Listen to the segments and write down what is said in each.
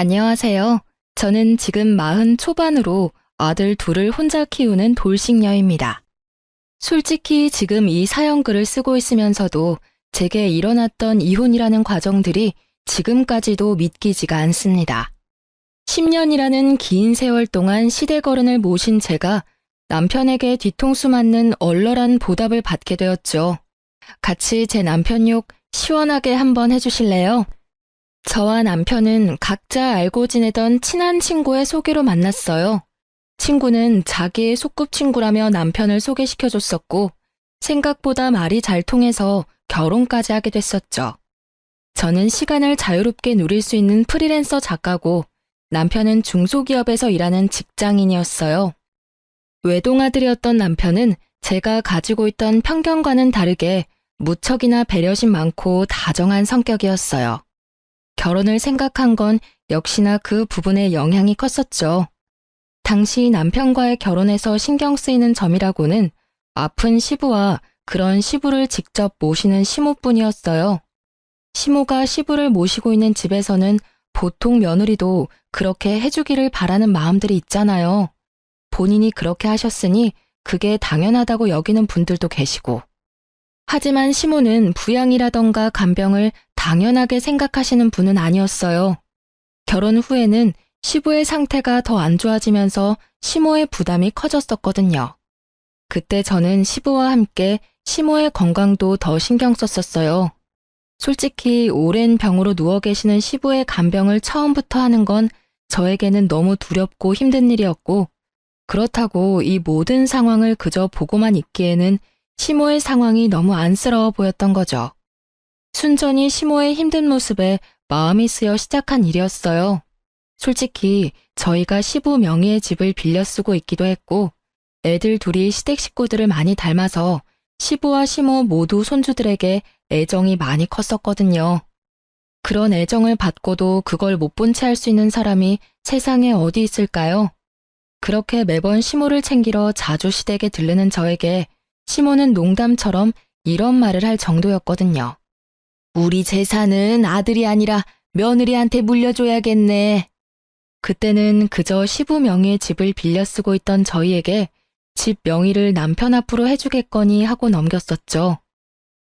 안녕하세요. 저는 지금 40 초반으로 아들 둘을 혼자 키우는 돌싱녀입니다. 솔직히 지금 이 사연글을 쓰고 있으면서도 제게 일어났던 이혼이라는 과정들이 지금까지도 믿기지가 않습니다. 10년이라는 긴 세월 동안 시대거른을 모신 제가 남편에게 뒤통수 맞는 얼얼한 보답을 받게 되었죠. 같이 제 남편 욕 시원하게 한번 해주실래요? 저와 남편은 각자 알고 지내던 친한 친구의 소개로 만났어요. 친구는 자기의 소꿉친구라며 남편을 소개시켜줬었고, 생각보다 말이 잘 통해서 결혼까지 하게 됐었죠. 저는 시간을 자유롭게 누릴 수 있는 프리랜서 작가고, 남편은 중소기업에서 일하는 직장인이었어요. 외동아들이었던 남편은 제가 가지고 있던 편견과는 다르게 무척이나 배려심 많고 다정한 성격이었어요. 결혼을 생각한 건 역시나 그 부분에 영향이 컸었죠. 당시 남편과의 결혼에서 신경 쓰이는 점이라고는 아픈 시부와 그런 시부를 직접 모시는 시모뿐이었어요. 시모가 시부를 모시고 있는 집에서는 보통 며느리도 그렇게 해주기를 바라는 마음들이 있잖아요. 본인이 그렇게 하셨으니 그게 당연하다고 여기는 분들도 계시고. 하지만 시모는 부양이라던가 간병을 당연하게 생각하시는 분은 아니었어요. 결혼 후에는 시부의 상태가 더 안 좋아지면서 시모의 부담이 커졌었거든요. 그때 저는 시부와 함께 시모의 건강도 더 신경 썼었어요. 솔직히 오랜 병으로 누워 계시는 시부의 간병을 처음부터 하는 건 저에게는 너무 두렵고 힘든 일이었고, 그렇다고 이 모든 상황을 그저 보고만 있기에는 시모의 상황이 너무 안쓰러워 보였던 거죠. 순전히 시모의 힘든 모습에 마음이 쓰여 시작한 일이었어요. 솔직히 저희가 시부 명의의 집을 빌려 쓰고 있기도 했고, 애들 둘이 시댁 식구들을 많이 닮아서 시부와 시모 모두 손주들에게 애정이 많이 컸었거든요. 그런 애정을 받고도 그걸 못 본 채 할 수 있는 사람이 세상에 어디 있을까요? 그렇게 매번 시모를 챙기러 자주 시댁에 들르는 저에게 시모는 농담처럼 이런 말을 할 정도였거든요. 우리 재산은 아들이 아니라 며느리한테 물려줘야겠네. 그때는 그저 시부 명의의 집을 빌려 쓰고 있던 저희에게 집 명의를 남편 앞으로 해주겠거니 하고 넘겼었죠.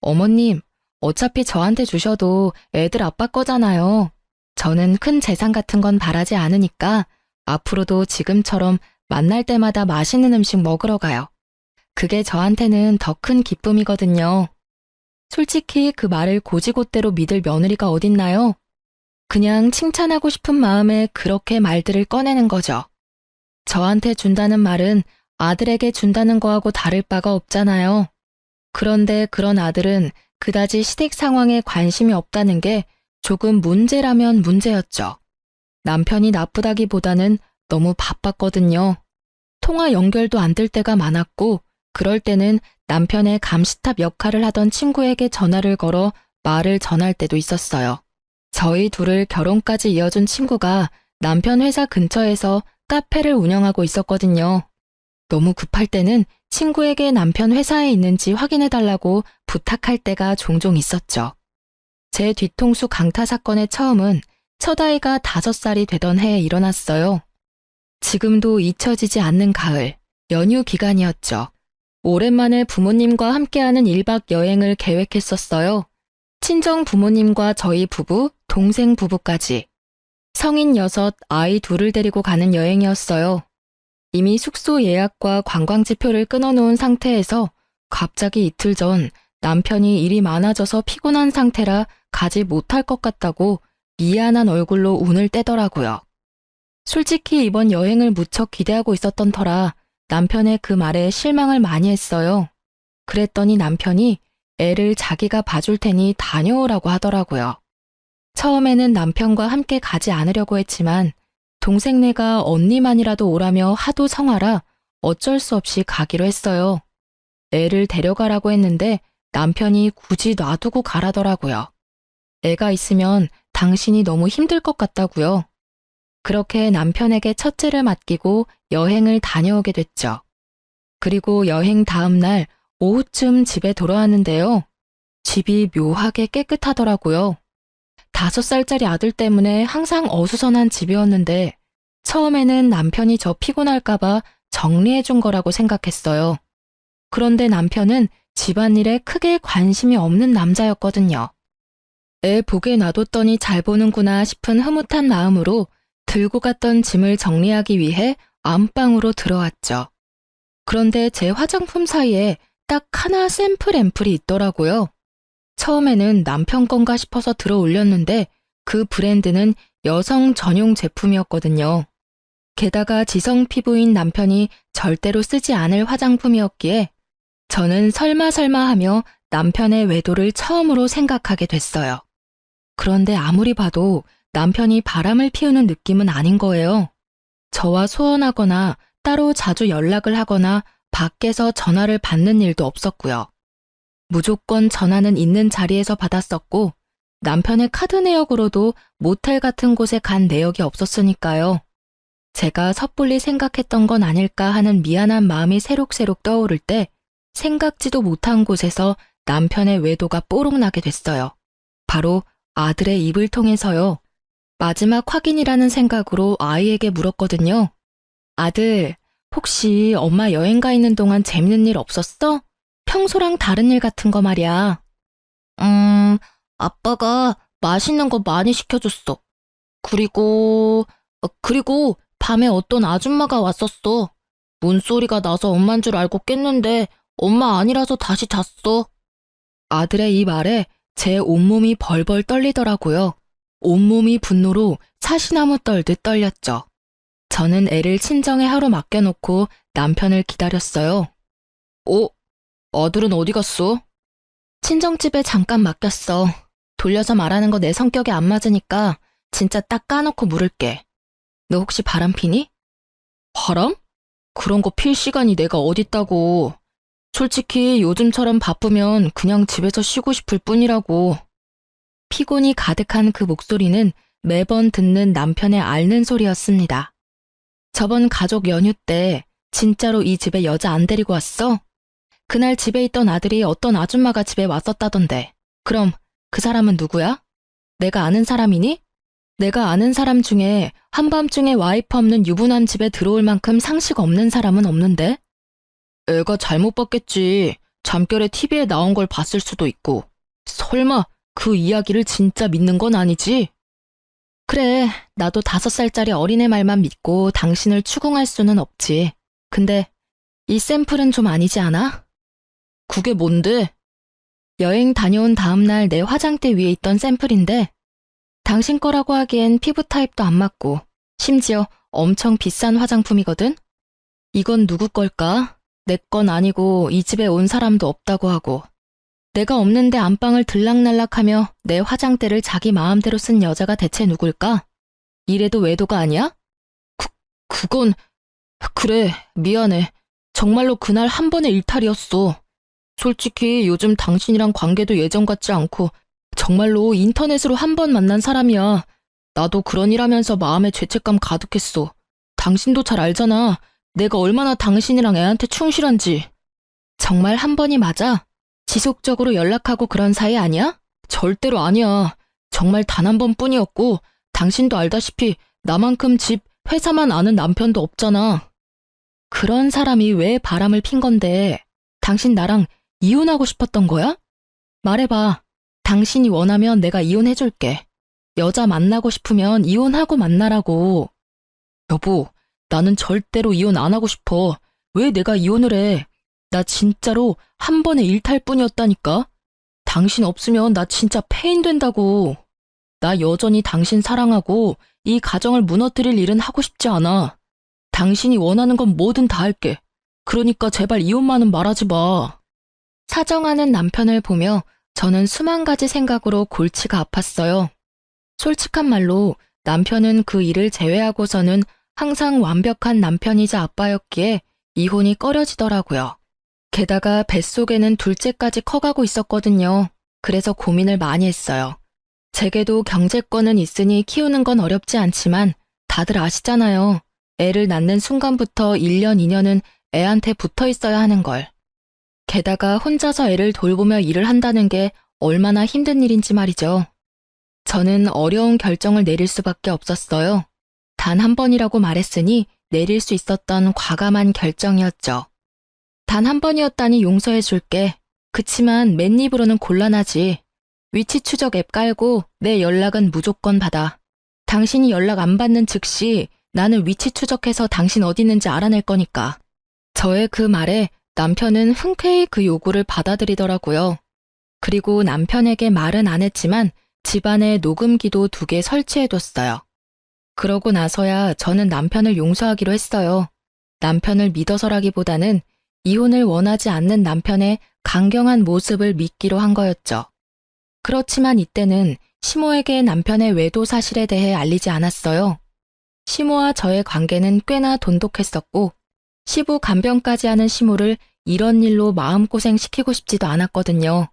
어머님, 어차피 저한테 주셔도 애들 아빠 거잖아요. 저는 큰 재산 같은 건 바라지 않으니까 앞으로도 지금처럼 만날 때마다 맛있는 음식 먹으러 가요. 그게 저한테는 더 큰 기쁨이거든요. 솔직히 그 말을 고지고대로 믿을 며느리가 어딨나요? 그냥 칭찬하고 싶은 마음에 그렇게 말들을 꺼내는 거죠. 저한테 준다는 말은 아들에게 준다는 거하고 다를 바가 없잖아요. 그런데 그런 아들은 그다지 시댁 상황에 관심이 없다는 게 조금 문제라면 문제였죠. 남편이 나쁘다기보다는 너무 바빴거든요. 통화 연결도 안 될 때가 많았고, 그럴 때는 남편의 감시탑 역할을 하던 친구에게 전화를 걸어 말을 전할 때도 있었어요. 저희 둘을 결혼까지 이어준 친구가 남편 회사 근처에서 카페를 운영하고 있었거든요. 너무 급할 때는 친구에게 남편 회사에 있는지 확인해달라고 부탁할 때가 종종 있었죠. 제 뒤통수 강타 사건의 처음은 첫 아이가 5살이 되던 해에 일어났어요. 지금도 잊혀지지 않는 가을, 연휴 기간이었죠. 오랜만에 부모님과 함께하는 1박 여행을 계획했었어요. 친정 부모님과 저희 부부, 동생 부부까지. 성인 6, 아이 2을 데리고 가는 여행이었어요. 이미 숙소 예약과 관광지표를 끊어놓은 상태에서 갑자기 이틀 전 남편이 일이 많아져서 피곤한 상태라 가지 못할 것 같다고 미안한 얼굴로 운을 떼더라고요. 솔직히 이번 여행을 무척 기대하고 있었던 터라 남편의 그 말에 실망을 많이 했어요. 그랬더니 남편이 애를 자기가 봐줄 테니 다녀오라고 하더라고요. 처음에는 남편과 함께 가지 않으려고 했지만 동생네가 언니만이라도 오라며 하도 성화라 어쩔 수 없이 가기로 했어요. 애를 데려가라고 했는데 남편이 굳이 놔두고 가라더라고요. 애가 있으면 당신이 너무 힘들 것 같다고요. 그렇게 남편에게 첫째를 맡기고 여행을 다녀오게 됐죠. 그리고 여행 다음 날 오후쯤 집에 돌아왔는데요. 집이 묘하게 깨끗하더라고요. 5살짜리 아들 때문에 항상 어수선한 집이었는데 처음에는 남편이 저 피곤할까봐 정리해준 거라고 생각했어요. 그런데 남편은 집안일에 크게 관심이 없는 남자였거든요. 애 보게 놔뒀더니 잘 보는구나 싶은 흐뭇한 마음으로 들고 갔던 짐을 정리하기 위해 안방으로 들어왔죠. 그런데 제 화장품 사이에 딱 하나 샘플 앰플이 있더라고요. 처음에는 남편 건가 싶어서 들어 올렸는데 그 브랜드는 여성 전용 제품이었거든요. 게다가 지성 피부인 남편이 절대로 쓰지 않을 화장품이었기에 저는 설마 하며 남편의 외도를 처음으로 생각하게 됐어요. 그런데 아무리 봐도 남편이 바람을 피우는 느낌은 아닌 거예요. 저와 소원하거나 따로 자주 연락을 하거나 밖에서 전화를 받는 일도 없었고요. 무조건 전화는 있는 자리에서 받았었고 남편의 카드 내역으로도 모텔 같은 곳에 간 내역이 없었으니까요. 제가 섣불리 생각했던 건 아닐까 하는 미안한 마음이 새록새록 떠오를 때 생각지도 못한 곳에서 남편의 외도가 뽀록 나게 됐어요. 바로 아들의 입을 통해서요. 마지막 확인이라는 생각으로 아이에게 물었거든요. 아들, 혹시 엄마 여행 가 있는 동안 재밌는 일 없었어? 평소랑 다른 일 같은 거 말이야. 아빠가 맛있는 거 많이 시켜줬어. 그리고 밤에 어떤 아줌마가 왔었어. 문소리가 나서 엄만 줄 알고 깼는데 엄마 아니라서 다시 잤어. 아들의 이 말에 제 온몸이 벌벌 떨리더라고요. 온몸이 분노로 사시나무 떨듯 떨렸죠. 저는 애를 친정에 하루 맡겨놓고 남편을 기다렸어요. 아들은 어디 갔어? 친정집에 잠깐 맡겼어. 돌려서 말하는 거 내 성격에 안 맞으니까 진짜 딱 까놓고 물을게. 너 혹시 바람 피니? 바람? 그런 거 필 시간이 내가 어딨다고. 솔직히 요즘처럼 바쁘면 그냥 집에서 쉬고 싶을 뿐이라고. 피곤이 가득한 그 목소리는 매번 듣는 남편의 앓는 소리였습니다. 저번 가족 연휴 때 진짜로 이 집에 여자 안 데리고 왔어? 그날 집에 있던 아들이 어떤 아줌마가 집에 왔었다던데. 그럼 그 사람은 누구야? 내가 아는 사람이니? 내가 아는 사람 중에 한밤중에 와이프 없는 유부남 집에 들어올 만큼 상식 없는 사람은 없는데? 애가 잘못 봤겠지. 잠결에 TV에 나온 걸 봤을 수도 있고. 설마 그 이야기를 진짜 믿는 건 아니지? 그래, 나도 5살짜리 어린애 말만 믿고 당신을 추궁할 수는 없지. 근데 이 샘플은 좀 아니지 않아? 그게 뭔데? 여행 다녀온 다음날 내 화장대 위에 있던 샘플인데 당신 거라고 하기엔 피부 타입도 안 맞고 심지어 엄청 비싼 화장품이거든? 이건 누구 걸까? 내 건 아니고 이 집에 온 사람도 없다고 하고 내가 없는데 안방을 들락날락하며 내 화장대를 자기 마음대로 쓴 여자가 대체 누굴까? 이래도 외도가 아니야? 그건... 그래, 미안해. 정말로 그날 한 번의 일탈이었어. 솔직히 요즘 당신이랑 관계도 예전 같지 않고 정말로 인터넷으로 한 번 만난 사람이야. 나도 그런 일 하면서 마음에 죄책감 가득했어. 당신도 잘 알잖아. 내가 얼마나 당신이랑 애한테 충실한지. 정말 한 번이 맞아? 지속적으로 연락하고 그런 사이 아니야? 절대로 아니야. 정말 단 한 번뿐이었고 당신도 알다시피 나만큼 집, 회사만 아는 남편도 없잖아. 그런 사람이 왜 바람을 핀 건데 당신 나랑 이혼하고 싶었던 거야? 말해봐. 당신이 원하면 내가 이혼해줄게. 여자 만나고 싶으면 이혼하고 만나라고. 여보, 나는 절대로 이혼 안 하고 싶어. 왜 내가 이혼을 해? 나 진짜로 한 번의 일탈뿐이었다니까? 당신 없으면 나 진짜 폐인 된다고. 나 여전히 당신 사랑하고 이 가정을 무너뜨릴 일은 하고 싶지 않아. 당신이 원하는 건 뭐든 다 할게. 그러니까 제발 이혼만은 말하지 마. 사정하는 남편을 보며 저는 수만 가지 생각으로 골치가 아팠어요. 솔직한 말로 남편은 그 일을 제외하고서는 항상 완벽한 남편이자 아빠였기에 이혼이 꺼려지더라고요. 게다가 뱃속에는 둘째까지 커가고 있었거든요. 그래서 고민을 많이 했어요. 제게도 경제권은 있으니 키우는 건 어렵지 않지만 다들 아시잖아요. 애를 낳는 순간부터 1년, 2년은 애한테 붙어 있어야 하는 걸. 게다가 혼자서 애를 돌보며 일을 한다는 게 얼마나 힘든 일인지 말이죠. 저는 어려운 결정을 내릴 수밖에 없었어요. 단 한 번이라고 말했으니 내릴 수 있었던 과감한 결정이었죠. 단 한 번이었다니 용서해줄게. 그치만 맨입으로는 곤란하지. 위치 추적 앱 깔고 내 연락은 무조건 받아. 당신이 연락 안 받는 즉시 나는 위치 추적해서 당신 어디 있는지 알아낼 거니까. 저의 그 말에 남편은 흔쾌히 그 요구를 받아들이더라고요. 그리고 남편에게 말은 안 했지만 집안에 녹음기도 2개 설치해뒀어요. 그러고 나서야 저는 남편을 용서하기로 했어요. 남편을 믿어서라기보다는 이혼을 원하지 않는 남편의 강경한 모습을 믿기로 한 거였죠. 그렇지만 이때는 시모에게 남편의 외도 사실에 대해 알리지 않았어요. 시모와 저의 관계는 꽤나 돈독했었고 시부 간병까지 하는 시모를 이런 일로 마음고생시키고 싶지도 않았거든요.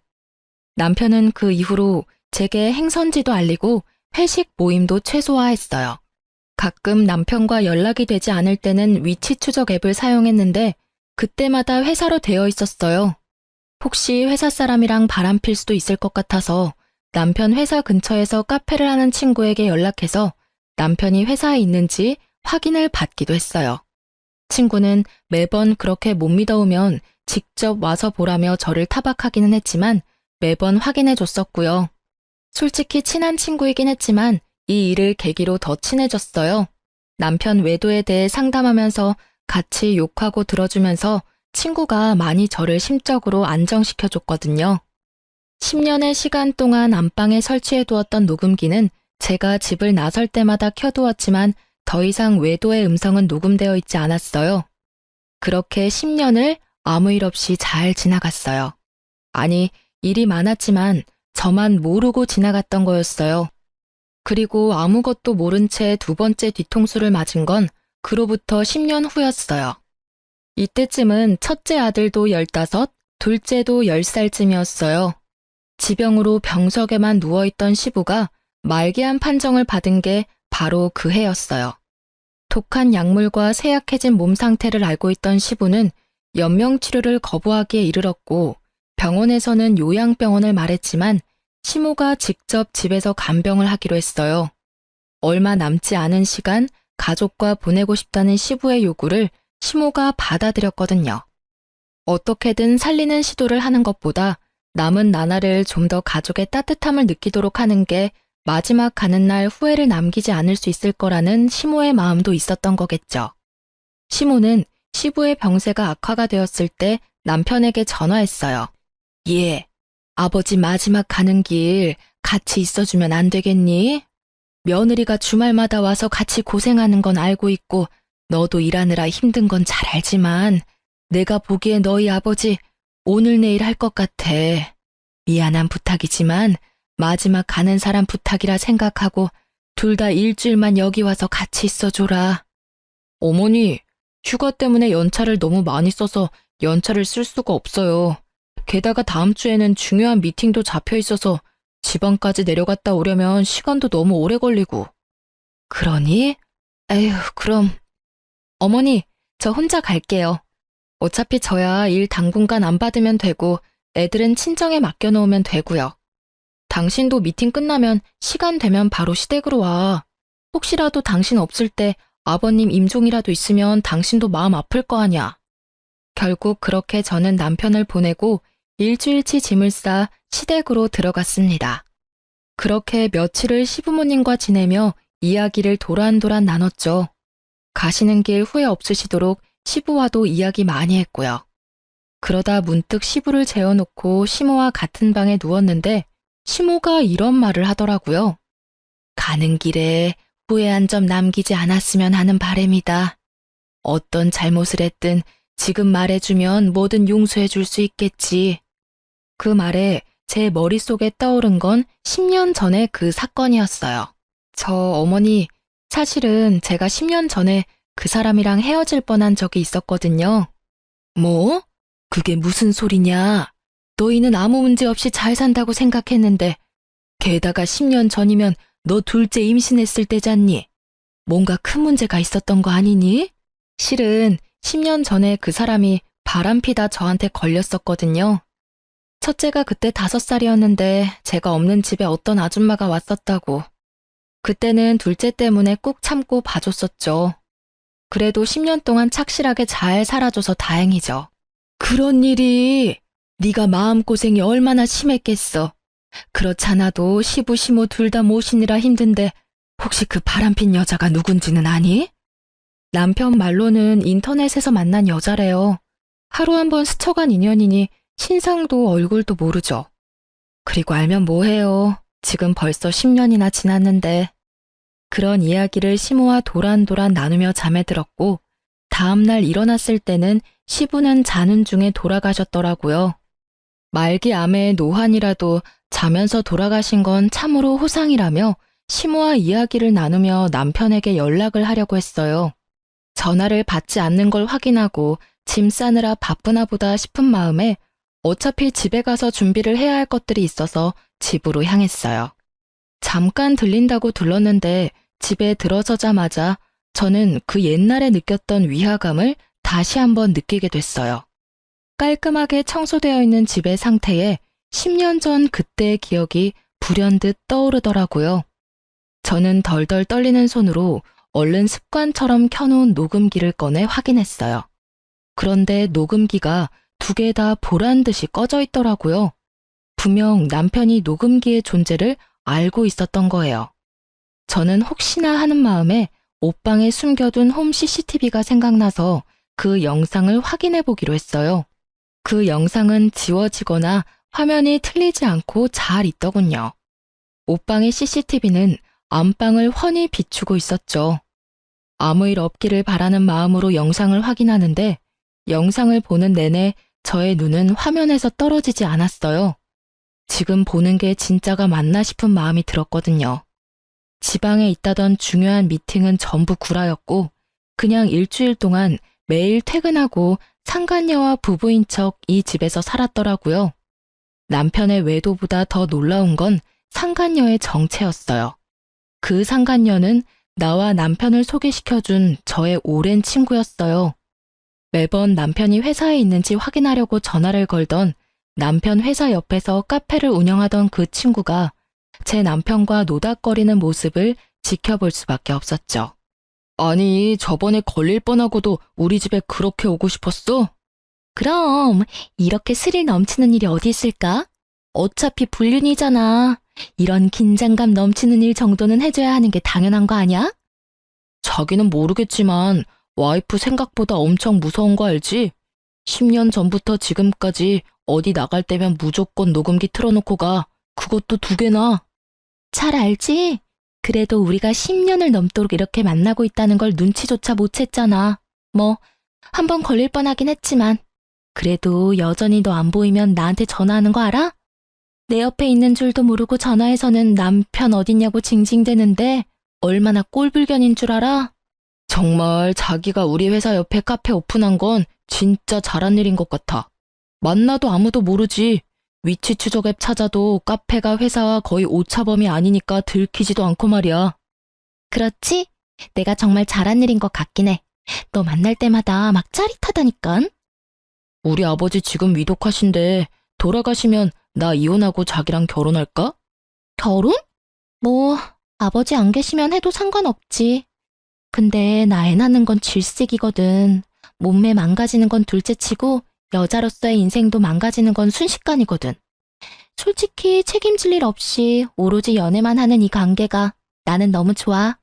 남편은 그 이후로 제게 행선지도 알리고 회식 모임도 최소화했어요. 가끔 남편과 연락이 되지 않을 때는 위치 추적 앱을 사용했는데 그때마다 회사로 되어 있었어요. 혹시 회사 사람이랑 바람필 수도 있을 것 같아서 남편 회사 근처에서 카페를 하는 친구에게 연락해서 남편이 회사에 있는지 확인을 받기도 했어요. 친구는 매번 그렇게 못 믿어오면 직접 와서 보라며 저를 타박하기는 했지만 매번 확인해 줬었고요. 솔직히 친한 친구이긴 했지만 이 일을 계기로 더 친해졌어요. 남편 외도에 대해 상담하면서 같이 욕하고 들어주면서 친구가 많이 저를 심적으로 안정시켜줬거든요. 10년의 시간 동안 안방에 설치해두었던 녹음기는 제가 집을 나설 때마다 켜두었지만 더 이상 외도의 음성은 녹음되어 있지 않았어요. 그렇게 10년을 아무 일 없이 잘 지나갔어요. 아니, 일이 많았지만 저만 모르고 지나갔던 거였어요. 그리고 아무것도 모른 채 2번째 뒤통수를 맞은 건 그로부터 10년 후였어요. 이때쯤은 첫째 아들도 15, 둘째도 10살쯤이었어요. 지병으로 병석에만 누워있던 시부가 말기암 판정을 받은 게 바로 그 해였어요. 독한 약물과 쇠약해진 몸 상태를 알고 있던 시부는 연명치료를 거부하기에 이르렀고 병원에서는 요양병원을 말했지만 시모가 직접 집에서 간병을 하기로 했어요. 얼마 남지 않은 시간 가족과 보내고 싶다는 시부의 요구를 시모가 받아들였거든요. 어떻게든 살리는 시도를 하는 것보다 남은 나날을 좀 더 가족의 따뜻함을 느끼도록 하는 게 마지막 가는 날 후회를 남기지 않을 수 있을 거라는 시모의 마음도 있었던 거겠죠. 시모는 시부의 병세가 악화가 되었을 때 남편에게 전화했어요. 예, 아버지 마지막 가는 길 같이 있어주면 안 되겠니? 며느리가 주말마다 와서 같이 고생하는 건 알고 있고 너도 일하느라 힘든 건 잘 알지만 내가 보기에 너희 아버지 오늘 내일 할 것 같아. 미안한 부탁이지만 마지막 가는 사람 부탁이라 생각하고 둘 다 일주일만 여기 와서 같이 있어줘라. 어머니, 휴가 때문에 연차를 너무 많이 써서 연차를 쓸 수가 없어요. 게다가 다음 주에는 중요한 미팅도 잡혀 있어서 지방까지 내려갔다 오려면 시간도 너무 오래 걸리고. 그러니? 에휴, 그럼. 어머니, 저 혼자 갈게요. 어차피 저야 일 당분간 안 받으면 되고 애들은 친정에 맡겨놓으면 되고요. 당신도 미팅 끝나면 시간 되면 바로 시댁으로 와. 혹시라도 당신 없을 때 아버님 임종이라도 있으면 당신도 마음 아플 거 아냐. 결국 그렇게 저는 남편을 보내고 일주일치 짐을 싸 시댁으로 들어갔습니다. 그렇게 며칠을 시부모님과 지내며 이야기를 도란도란 나눴죠. 가시는 길 후회 없으시도록 시부와도 이야기 많이 했고요. 그러다 문득 시부를 재워놓고 시모와 같은 방에 누웠는데 시모가 이런 말을 하더라고요. 가는 길에 후회한 점 남기지 않았으면 하는 바람이다. 어떤 잘못을 했든 지금 말해주면 뭐든 용서해 줄 수 있겠지. 그 말에 제 머릿속에 떠오른 건 10년 전의 그 사건이었어요. 저 어머니, 사실은 제가 10년 전에 그 사람이랑 헤어질 뻔한 적이 있었거든요. 뭐? 그게 무슨 소리냐? 너희는 아무 문제 없이 잘 산다고 생각했는데 게다가 10년 전이면 너 둘째 임신했을 때잖니? 뭔가 큰 문제가 있었던 거 아니니? 실은 10년 전에 그 사람이 바람피다 저한테 걸렸었거든요. 첫째가 그때 5살이었는데 제가 없는 집에 어떤 아줌마가 왔었다고. 그때는 둘째 때문에 꾹 참고 봐줬었죠. 그래도 10년 동안 착실하게 잘 살아줘서 다행이죠. 그런 일이 네가 마음고생이 얼마나 심했겠어. 그렇잖아도 시부 시모 둘 다 모시느라 힘든데 혹시 그 바람핀 여자가 누군지는 아니? 남편 말로는 인터넷에서 만난 여자래요. 하루 한 번 스쳐간 인연이니 신상도 얼굴도 모르죠. 그리고 알면 뭐해요. 지금 벌써 10년이나 지났는데. 그런 이야기를 시모와 도란도란 나누며 잠에 들었고 다음날 일어났을 때는 시부는 자는 중에 돌아가셨더라고요. 말기 암의 노환이라도 자면서 돌아가신 건 참으로 호상이라며 시모와 이야기를 나누며 남편에게 연락을 하려고 했어요. 전화를 받지 않는 걸 확인하고 짐 싸느라 바쁘나 보다 싶은 마음에 어차피 집에 가서 준비를 해야 할 것들이 있어서 집으로 향했어요. 잠깐 들린다고 들렀는데 집에 들어서자마자 저는 그 옛날에 느꼈던 위화감을 다시 한번 느끼게 됐어요. 깔끔하게 청소되어 있는 집의 상태에 10년 전 그때의 기억이 불현듯 떠오르더라고요. 저는 덜덜 떨리는 손으로 얼른 습관처럼 켜놓은 녹음기를 꺼내 확인했어요. 그런데 녹음기가 2개 다 보란 듯이 꺼져 있더라고요. 분명 남편이 녹음기의 존재를 알고 있었던 거예요. 저는 혹시나 하는 마음에 옷방에 숨겨둔 홈 CCTV가 생각나서 그 영상을 확인해 보기로 했어요. 그 영상은 지워지거나 화면이 틀리지 않고 잘 있더군요. 옷방의 CCTV는 안방을 훤히 비추고 있었죠. 아무 일 없기를 바라는 마음으로 영상을 확인하는데 영상을 보는 내내 저의 눈은 화면에서 떨어지지 않았어요. 지금 보는 게 진짜가 맞나 싶은 마음이 들었거든요. 지방에 있다던 중요한 미팅은 전부 구라였고 그냥 일주일 동안 매일 퇴근하고 상간녀와 부부인 척 이 집에서 살았더라고요. 남편의 외도보다 더 놀라운 건 상간녀의 정체였어요. 그 상간녀는 나와 남편을 소개시켜준 저의 오랜 친구였어요. 매번 남편이 회사에 있는지 확인하려고 전화를 걸던 남편 회사 옆에서 카페를 운영하던 그 친구가 제 남편과 노닥거리는 모습을 지켜볼 수밖에 없었죠. 아니, 저번에 걸릴 뻔하고도 우리 집에 그렇게 오고 싶었어? 그럼 이렇게 스릴 넘치는 일이 어디 있을까? 어차피 불륜이잖아. 이런 긴장감 넘치는 일 정도는 해줘야 하는 게 당연한 거 아니야? 자기는 모르겠지만 와이프 생각보다 엄청 무서운 거 알지? 10년 전부터 지금까지 어디 나갈 때면 무조건 녹음기 틀어놓고 가. 그것도 2개나. 잘 알지? 그래도 우리가 10년을 넘도록 이렇게 만나고 있다는 걸 눈치조차 못 챘잖아. 뭐, 한번 걸릴 뻔하긴 했지만 그래도 여전히 너 안 보이면 나한테 전화하는 거 알아? 내 옆에 있는 줄도 모르고 전화해서는 남편 어딨냐고 징징대는데 얼마나 꼴불견인 줄 알아? 정말 자기가 우리 회사 옆에 카페 오픈한 건 진짜 잘한 일인 것 같아. 만나도 아무도 모르지. 위치 추적 앱 찾아도 카페가 회사와 거의 오차범위 아니니까 들키지도 않고 말이야. 그렇지? 내가 정말 잘한 일인 것 같긴 해. 너 만날 때마다 막 짜릿하다니깐. 우리 아버지 지금 위독하신데 돌아가시면 나 이혼하고 자기랑 결혼할까? 결혼? 뭐 아버지 안 계시면 해도 상관없지. 근데 나 애 낳는 건 질색이거든. 몸매 망가지는 건 둘째치고 여자로서의 인생도 망가지는 건 순식간이거든. 솔직히 책임질 일 없이 오로지 연애만 하는 이 관계가 나는 너무 좋아.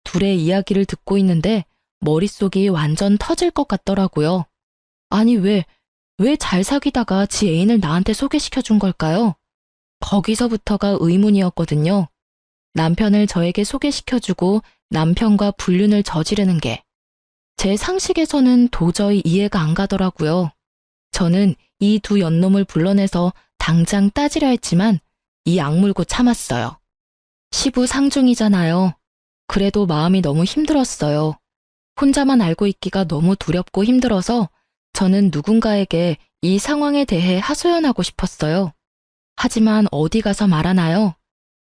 둘의 이야기를 듣고 있는데 머릿속이 완전 터질 것 같더라고요. 아니 왜 잘 사귀다가 지 애인을 나한테 소개시켜준 걸까요? 거기서부터가 의문이었거든요. 남편을 저에게 소개시켜주고 남편과 불륜을 저지르는 게 제 상식에서는 도저히 이해가 안 가더라고요. 저는 이 2 연놈을 불러내서 당장 따지려 했지만 이 악물고 참았어요. 시부 상중이잖아요. 그래도 마음이 너무 힘들었어요. 혼자만 알고 있기가 너무 두렵고 힘들어서 저는 누군가에게 이 상황에 대해 하소연하고 싶었어요. 하지만 어디 가서 말하나요?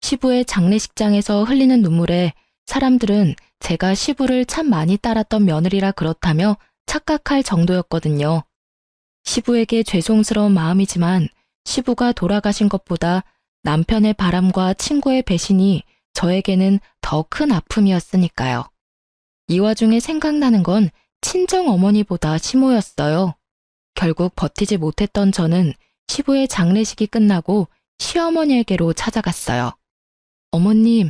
시부의 장례식장에서 흘리는 눈물에 사람들은 제가 시부를 참 많이 따랐던 며느리라 그렇다며 착각할 정도였거든요. 시부에게 죄송스러운 마음이지만 시부가 돌아가신 것보다 남편의 바람과 친구의 배신이 저에게는 더 큰 아픔이었으니까요. 이 와중에 생각나는 건 친정 어머니보다 시모였어요. 결국 버티지 못했던 저는 시부의 장례식이 끝나고 시어머니에게로 찾아갔어요. 어머님,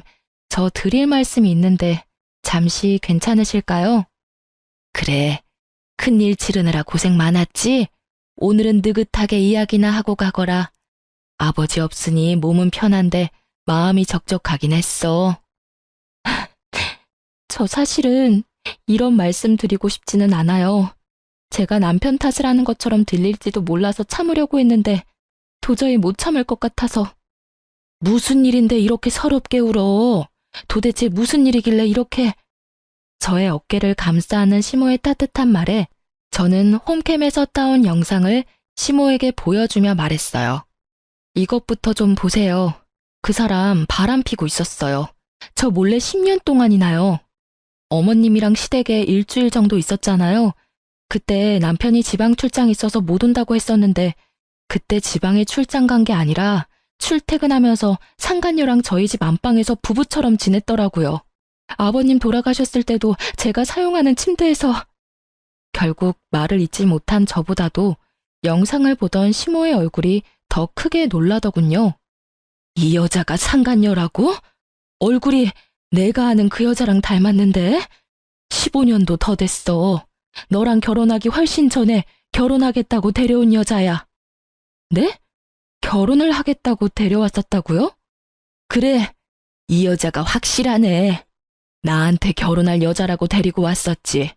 저 드릴 말씀이 있는데 잠시 괜찮으실까요? 그래, 큰일 치르느라 고생 많았지? 오늘은 느긋하게 이야기나 하고 가거라. 아버지 없으니 몸은 편한데 마음이 적적하긴 했어. 저 사실은 이런 말씀 드리고 싶지는 않아요. 제가 남편 탓을 하는 것처럼 들릴지도 몰라서 참으려고 했는데 도저히 못 참을 것 같아서. 무슨 일인데 이렇게 서럽게 울어? 도대체 무슨 일이길래 이렇게... 저의 어깨를 감싸는 시모의 따뜻한 말에 저는 홈캠에서 따온 영상을 시모에게 보여주며 말했어요. 이것부터 좀 보세요. 그 사람 바람 피고 있었어요. 저 몰래 10년 동안이나요. 어머님이랑 시댁에 일주일 정도 있었잖아요. 그때 남편이 지방 출장 있어서 못 온다고 했었는데 그때 지방에 출장 간 게 아니라 출퇴근하면서 상간녀랑 저희 집 안방에서 부부처럼 지냈더라고요. 아버님 돌아가셨을 때도 제가 사용하는 침대에서... 결국 말을 잇지 못한 저보다도 영상을 보던 시모의 얼굴이 더 크게 놀라더군요. 이 여자가 상간녀라고? 얼굴이 내가 아는 그 여자랑 닮았는데? 15년도 더 됐어. 너랑 결혼하기 훨씬 전에 결혼하겠다고 데려온 여자야. 네? 결혼을 하겠다고 데려왔었다고요? 그래, 이 여자가 확실하네. 나한테 결혼할 여자라고 데리고 왔었지.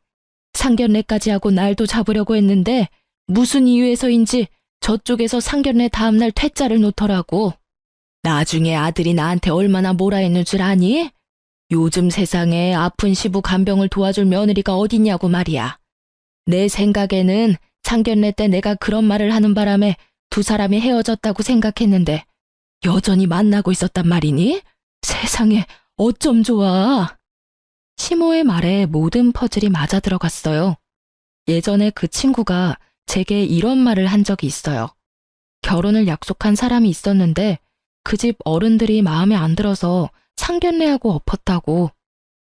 상견례까지 하고 날도 잡으려고 했는데 무슨 이유에서인지 저쪽에서 상견례 다음날 퇴짜를 놓더라고. 나중에 아들이 나한테 얼마나 뭐라 했는 줄 아니? 요즘 세상에 아픈 시부 간병을 도와줄 며느리가 어딨냐고 말이야. 내 생각에는 상견례 때 내가 그런 말을 하는 바람에 두 사람이 헤어졌다고 생각했는데 여전히 만나고 있었단 말이니? 세상에 어쩜 좋아. 시모의 말에 모든 퍼즐이 맞아 들어갔어요. 예전에 그 친구가 제게 이런 말을 한 적이 있어요. 결혼을 약속한 사람이 있었는데 그 집 어른들이 마음에 안 들어서 상견례하고 엎었다고.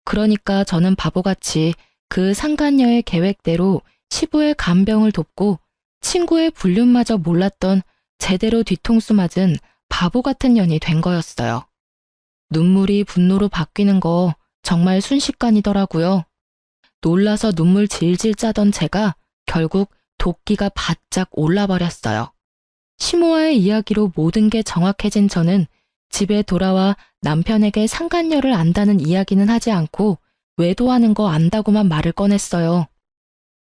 그러니까 저는 바보같이 그 상간녀의 계획대로 시부의 간병을 돕고 친구의 불륜마저 몰랐던 제대로 뒤통수 맞은 바보 같은 년이 된 거였어요. 눈물이 분노로 바뀌는 거 정말 순식간이더라고요. 놀라서 눈물 질질 짜던 제가 결국 도끼가 바짝 올라버렸어요. 시모와의 이야기로 모든 게 정확해진 저는 집에 돌아와 남편에게 상간녀를 안다는 이야기는 하지 않고 외도하는 거 안다고만 말을 꺼냈어요.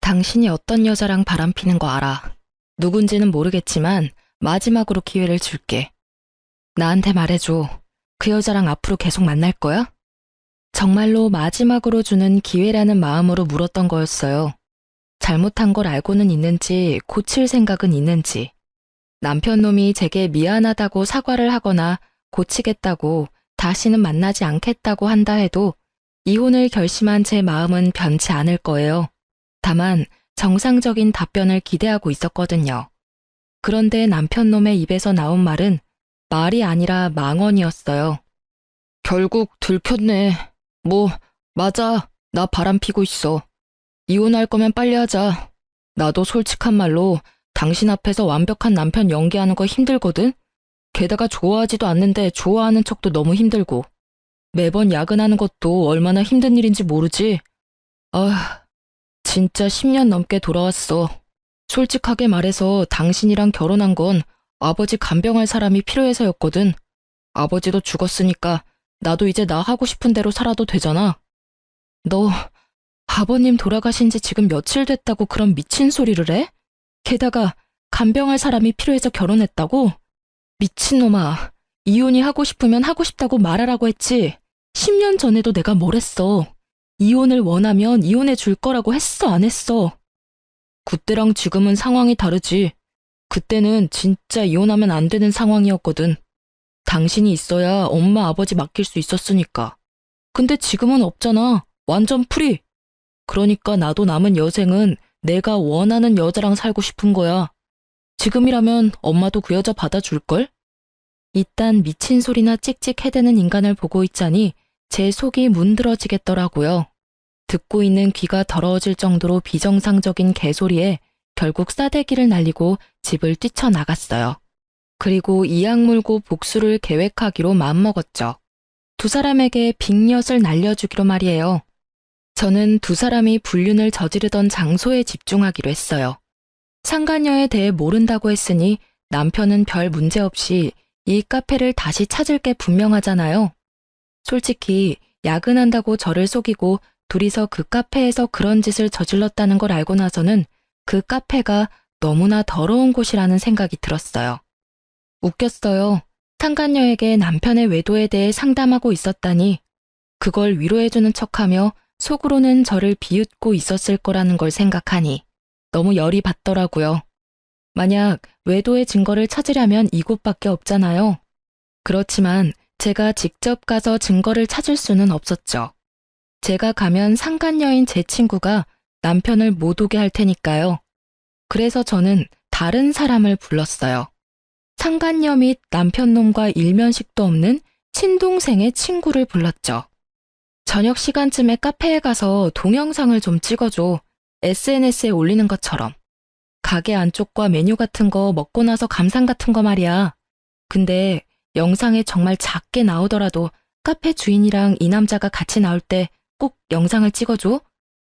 당신이 어떤 여자랑 바람피는 거 알아. 누군지는 모르겠지만 마지막으로 기회를 줄게. 나한테 말해줘. 그 여자랑 앞으로 계속 만날 거야? 정말로 마지막으로 주는 기회라는 마음으로 물었던 거였어요. 잘못한 걸 알고는 있는지 고칠 생각은 있는지. 남편 놈이 제게 미안하다고 사과를 하거나 고치겠다고 다시는 만나지 않겠다고 한다 해도 이혼을 결심한 제 마음은 변치 않을 거예요. 다만 정상적인 답변을 기대하고 있었거든요. 그런데 남편 놈의 입에서 나온 말은 말이 아니라 망언이었어요. 결국 들켰네. 뭐, 맞아. 나 바람 피고 있어. 이혼할 거면 빨리 하자. 나도 솔직한 말로 당신 앞에서 완벽한 남편 연기하는 거 힘들거든? 게다가 좋아하지도 않는데 좋아하는 척도 너무 힘들고. 매번 야근하는 것도 얼마나 힘든 일인지 모르지? 아, 진짜 10년 넘게 돌아왔어. 솔직하게 말해서 당신이랑 결혼한 건 아버지 간병할 사람이 필요해서였거든. 아버지도 죽었으니까 나도 이제 나 하고 싶은 대로 살아도 되잖아. 너 아버님 돌아가신 지 지금 며칠 됐다고 그런 미친 소리를 해? 게다가 간병할 사람이 필요해서 결혼했다고? 미친놈아, 이혼이 하고 싶으면 하고 싶다고 말하라고 했지. 10년 전에도 내가 뭘 했어. 이혼을 원하면 이혼해 줄 거라고 했어, 안 했어? 그때랑 지금은 상황이 다르지. 그때는 진짜 이혼하면 안 되는 상황이었거든. 당신이 있어야 엄마 아버지 맡길 수 있었으니까. 근데 지금은 없잖아. 완전 프리. 그러니까 나도 남은 여생은 내가 원하는 여자랑 살고 싶은 거야. 지금이라면 엄마도 그 여자 받아줄걸? 이딴 미친 소리나 찍찍 해대는 인간을 보고 있자니 제 속이 문드러지겠더라고요. 듣고 있는 귀가 더러워질 정도로 비정상적인 개소리에 결국 싸대기를 날리고 집을 뛰쳐나갔어요. 그리고 이악 물고 복수를 계획하기로 마음먹었죠. 두 사람에게 빅엿을 날려주기로 말이에요. 저는 두 사람이 불륜을 저지르던 장소에 집중하기로 했어요. 상간녀에 대해 모른다고 했으니 남편은 별 문제 없이 이 카페를 다시 찾을 게 분명하잖아요. 솔직히 야근한다고 저를 속이고 둘이서 그 카페에서 그런 짓을 저질렀다는 걸 알고 나서는 그 카페가 너무나 더러운 곳이라는 생각이 들었어요. 웃겼어요. 상간녀에게 남편의 외도에 대해 상담하고 있었다니 그걸 위로해주는 척하며 속으로는 저를 비웃고 있었을 거라는 걸 생각하니 너무 열이 받더라고요. 만약 외도의 증거를 찾으려면 이곳밖에 없잖아요. 그렇지만 제가 직접 가서 증거를 찾을 수는 없었죠. 제가 가면 상간녀인 제 친구가 남편을 못 오게 할 테니까요. 그래서 저는 다른 사람을 불렀어요. 상간녀 및 남편놈과 일면식도 없는 친동생의 친구를 불렀죠. 저녁 시간쯤에 카페에 가서 동영상을 좀 찍어줘. SNS에 올리는 것처럼. 가게 안쪽과 메뉴 같은 거 먹고 나서 감상 같은 거 말이야. 근데 영상에 정말 작게 나오더라도 카페 주인이랑 이 남자가 같이 나올 때 꼭 영상을 찍어줘.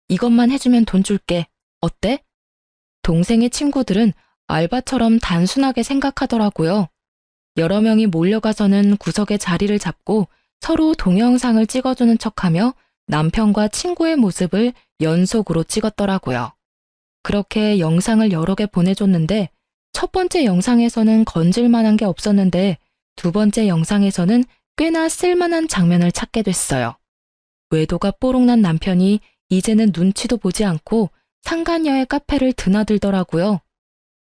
이것만 해주면 돈 줄게. 어때? 동생의 친구들은 알바처럼 단순하게 생각하더라고요. 여러 명이 몰려가서는 구석에 자리를 잡고 서로 동영상을 찍어주는 척하며 남편과 친구의 모습을 연속으로 찍었더라고요. 그렇게 영상을 여러 개 보내줬는데 첫 번째 영상에서는 건질만한 게 없었는데 두 번째 영상에서는 꽤나 쓸만한 장면을 찾게 됐어요. 외도가 뽀록난 남편이 이제는 눈치도 보지 않고 상간녀의 카페를 드나들더라고요.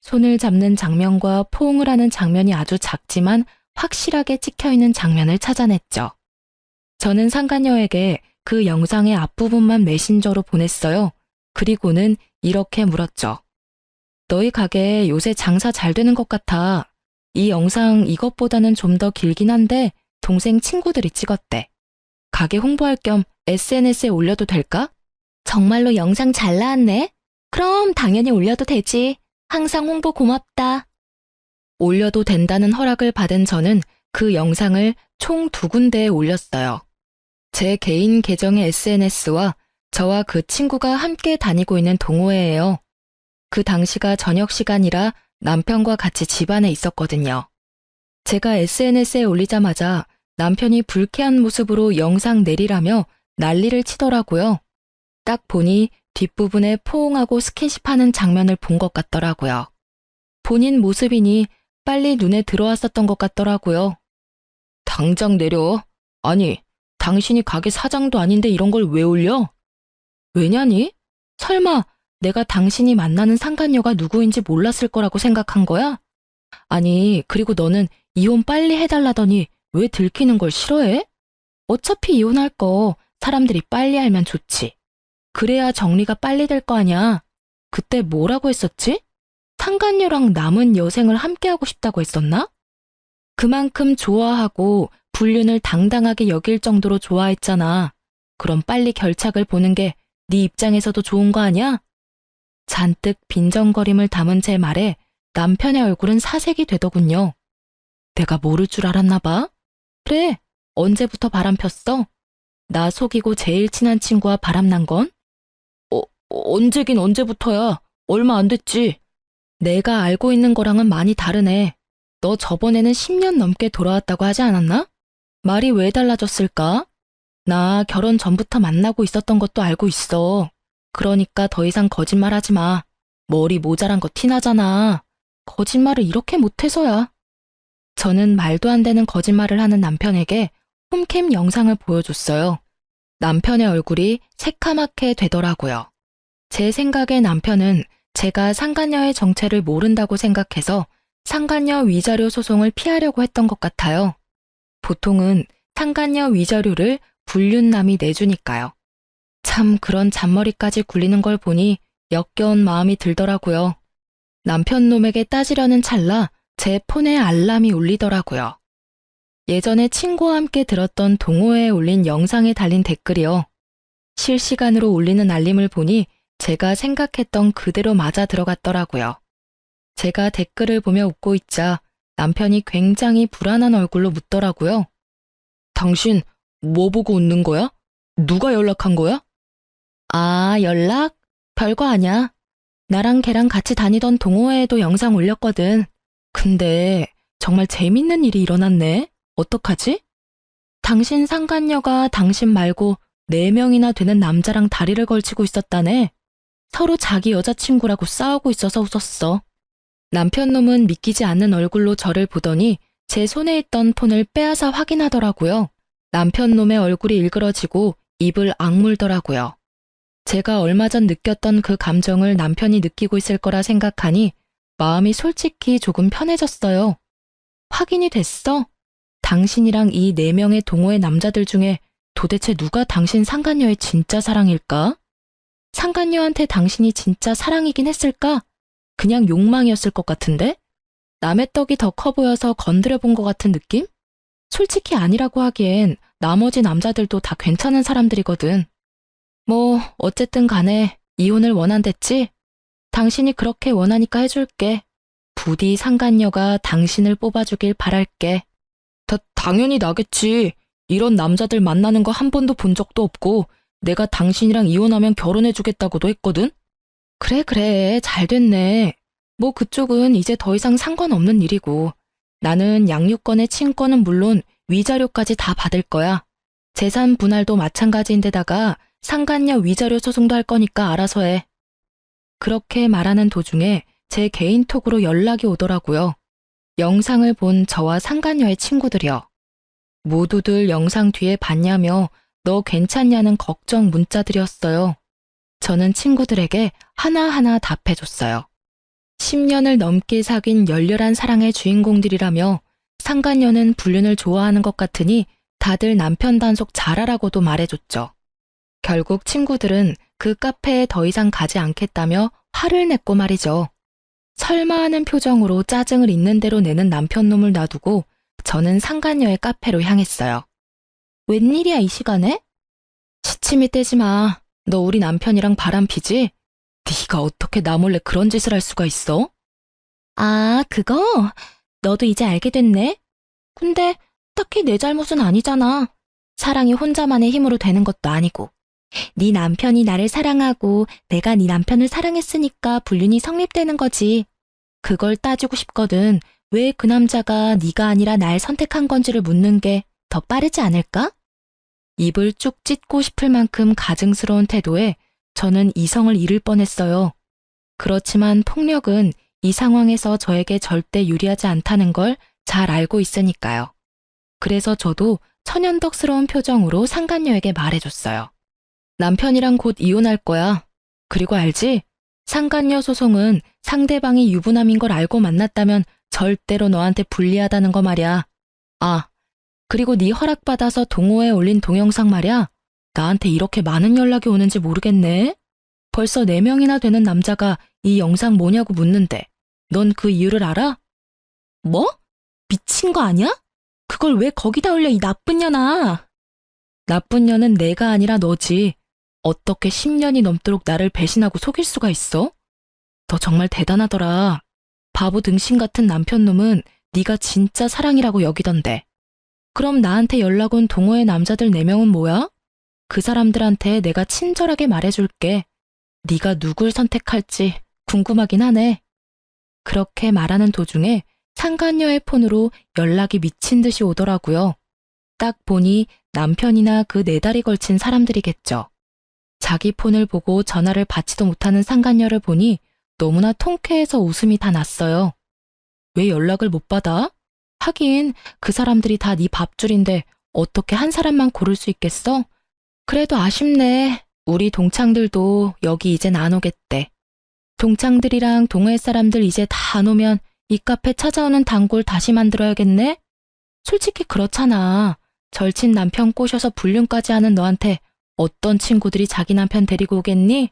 손을 잡는 장면과 포옹을 하는 장면이 아주 작지만 확실하게 찍혀있는 장면을 찾아냈죠. 저는 상간녀에게 그 영상의 앞부분만 메신저로 보냈어요. 그리고는 이렇게 물었죠. 너희 가게 요새 장사 잘 되는 것 같아. 이 영상 이것보다는 좀 더 길긴 한데 동생 친구들이 찍었대. 가게 홍보할 겸 SNS에 올려도 될까? 정말로 영상 잘 나왔네? 그럼 당연히 올려도 되지. 항상 홍보 고맙다. 올려도 된다는 허락을 받은 저는 그 영상을 총 2군데에 올렸어요. 제 개인 계정의 SNS와 저와 그 친구가 함께 다니고 있는 동호회예요. 그 당시가 저녁 시간이라 남편과 같이 집안에 있었거든요. 제가 SNS에 올리자마자 남편이 불쾌한 모습으로 영상 내리라며 난리를 치더라고요. 딱 보니 뒷부분에 포옹하고 스킨십하는 장면을 본 것 같더라고요. 본인 모습이니 빨리 눈에 들어왔었던 것 같더라고요. 당장 내려. 아니, 당신이 가게 사장도 아닌데 이런 걸 왜 올려? 왜냐니? 설마 내가 당신이 만나는 상간녀가 누구인지 몰랐을 거라고 생각한 거야? 아니, 그리고 너는 이혼 빨리 해달라더니 왜 들키는 걸 싫어해? 어차피 이혼할 거 사람들이 빨리 알면 좋지. 그래야 정리가 빨리 될 거 아냐. 그때 뭐라고 했었지? 상간녀랑 남은 여생을 함께하고 싶다고 했었나? 그만큼 좋아하고 불륜을 당당하게 여길 정도로 좋아했잖아. 그럼 빨리 결착을 보는 게 네 입장에서도 좋은 거 아니야? 잔뜩 빈정거림을 담은 제 말에 남편의 얼굴은 사색이 되더군요. 내가 모를 줄 알았나 봐? 그래, 언제부터 바람 폈어? 나 속이고 제일 친한 친구와 바람난 건? 언제긴 언제부터야. 얼마 안 됐지. 내가 알고 있는 거랑은 많이 다르네. 너 저번에는 10년 넘게 돌아왔다고 하지 않았나? 말이 왜 달라졌을까? 나 결혼 전부터 만나고 있었던 것도 알고 있어. 그러니까 더 이상 거짓말하지 마. 머리 모자란 거 티나잖아. 거짓말을 이렇게 못해서야. 저는 말도 안 되는 거짓말을 하는 남편에게 홈캠 영상을 보여줬어요. 남편의 얼굴이 새카맣게 되더라고요. 제 생각에 남편은 제가 상간녀의 정체를 모른다고 생각해서 상간녀 위자료 소송을 피하려고 했던 것 같아요. 보통은 상간녀 위자료를 불륜남이 내주니까요. 참 그런 잔머리까지 굴리는 걸 보니 역겨운 마음이 들더라고요. 남편 놈에게 따지려는 찰나 제 폰에 알람이 울리더라고요. 예전에 친구와 함께 들었던 동호회에 올린 영상에 달린 댓글이요. 실시간으로 울리는 알림을 보니 제가 생각했던 그대로 맞아 들어갔더라고요. 제가 댓글을 보며 웃고 있자 남편이 굉장히 불안한 얼굴로 묻더라고요. 당신 뭐 보고 웃는 거야? 누가 연락한 거야? 아, 연락? 별거 아냐. 나랑 걔랑 같이 다니던 동호회에도 영상 올렸거든. 근데 정말 재밌는 일이 일어났네. 어떡하지? 당신 상간녀가 당신 말고 4명이나 되는 남자랑 다리를 걸치고 있었다네. 서로 자기 여자친구라고 싸우고 있어서 웃었어. 남편 놈은 믿기지 않는 얼굴로 저를 보더니 제 손에 있던 폰을 빼앗아 확인하더라고요. 남편 놈의 얼굴이 일그러지고 입을 악물더라고요. 제가 얼마 전 느꼈던 그 감정을 남편이 느끼고 있을 거라 생각하니 마음이 솔직히 조금 편해졌어요. 확인이 됐어? 당신이랑 이 4명의 동호회 남자들 중에 도대체 누가 당신 상간녀의 진짜 사랑일까? 상간녀한테 당신이 진짜 사랑이긴 했을까? 그냥 욕망이었을 것 같은데? 남의 떡이 더 커 보여서 건드려 본 것 같은 느낌? 솔직히 아니라고 하기엔 나머지 남자들도 다 괜찮은 사람들이거든. 뭐 어쨌든 간에 이혼을 원한댔지? 당신이 그렇게 원하니까 해줄게. 부디 상간녀가 당신을 뽑아주길 바랄게. 당연히 나겠지. 이런 남자들 만나는 거 한 번도 본 적도 없고 내가 당신이랑 이혼하면 결혼해주겠다고도 했거든? 그래, 잘 됐네. 뭐 그쪽은 이제 더 이상 상관없는 일이고 나는 양육권의 친권은 물론 위자료까지 다 받을 거야. 재산 분할도 마찬가지인데다가 상간녀 위자료 소송도 할 거니까 알아서 해. 그렇게 말하는 도중에 제 개인톡으로 연락이 오더라고요. 영상을 본 저와 상간녀의 친구들이요. 모두들 영상 뒤에 봤냐며 너 괜찮냐는 걱정 문자들이었어요. 저는 친구들에게 하나하나 답해줬어요. 10년을 넘게 사귄 열렬한 사랑의 주인공들이라며 상간녀는 불륜을 좋아하는 것 같으니 다들 남편 단속 잘하라고도 말해줬죠. 결국 친구들은 그 카페에 더 이상 가지 않겠다며 화를 냈고 말이죠. 설마 하는 표정으로 짜증을 있는 대로 내는 남편 놈을 놔두고 저는 상간녀의 카페로 향했어요. 웬일이야 이 시간에? 시침이 떼지 마. 너 우리 남편이랑 바람피지? 네가 어떻게 나 몰래 그런 짓을 할 수가 있어? 아, 그거? 너도 이제 알게 됐네? 근데 딱히 내 잘못은 아니잖아. 사랑이 혼자만의 힘으로 되는 것도 아니고. 네 남편이 나를 사랑하고 내가 네 남편을 사랑했으니까 불륜이 성립되는 거지. 그걸 따지고 싶거든. 왜 그 남자가 네가 아니라 날 선택한 건지를 묻는 게 더 빠르지 않을까? 입을 쭉 찢고 싶을 만큼 가증스러운 태도에 저는 이성을 잃을 뻔했어요. 그렇지만 폭력은 이 상황에서 저에게 절대 유리하지 않다는 걸 잘 알고 있으니까요. 그래서 저도 천연덕스러운 표정으로 상간녀에게 말해줬어요. 남편이랑 곧 이혼할 거야. 그리고 알지? 상간녀 소송은 상대방이 유부남인 걸 알고 만났다면 절대로 너한테 불리하다는 거 말이야. 아, 그리고 네 허락받아서 동호회에 올린 동영상 말이야. 나한테 이렇게 많은 연락이 오는지 모르겠네. 벌써 4명이나 되는 남자가 이 영상 뭐냐고 묻는데 넌 그 이유를 알아? 뭐? 미친 거 아니야? 그걸 왜 거기다 올려 이 나쁜 년아. 나쁜 년은 내가 아니라 너지. 어떻게 10년이 넘도록 나를 배신하고 속일 수가 있어? 너 정말 대단하더라. 바보 등신 같은 남편놈은 네가 진짜 사랑이라고 여기던데. 그럼 나한테 연락 온 동호회 남자들 4명은 뭐야? 그 사람들한테 내가 친절하게 말해줄게. 네가 누굴 선택할지 궁금하긴 하네. 그렇게 말하는 도중에 상간녀의 폰으로 연락이 미친 듯이 오더라고요. 딱 보니 남편이나 그 4달이 걸친 사람들이겠죠. 자기 폰을 보고 전화를 받지도 못하는 상간녀를 보니 너무나 통쾌해서 웃음이 다 났어요. 왜 연락을 못 받아? 하긴 그 사람들이 다 네 밥줄인데 어떻게 한 사람만 고를 수 있겠어? 그래도 아쉽네. 우리 동창들도 여기 이젠 안 오겠대. 동창들이랑 동호회 사람들 이제 다 안 오면 이 카페 찾아오는 단골 다시 만들어야겠네? 솔직히 그렇잖아. 절친 남편 꼬셔서 불륜까지 하는 너한테 어떤 친구들이 자기 남편 데리고 오겠니?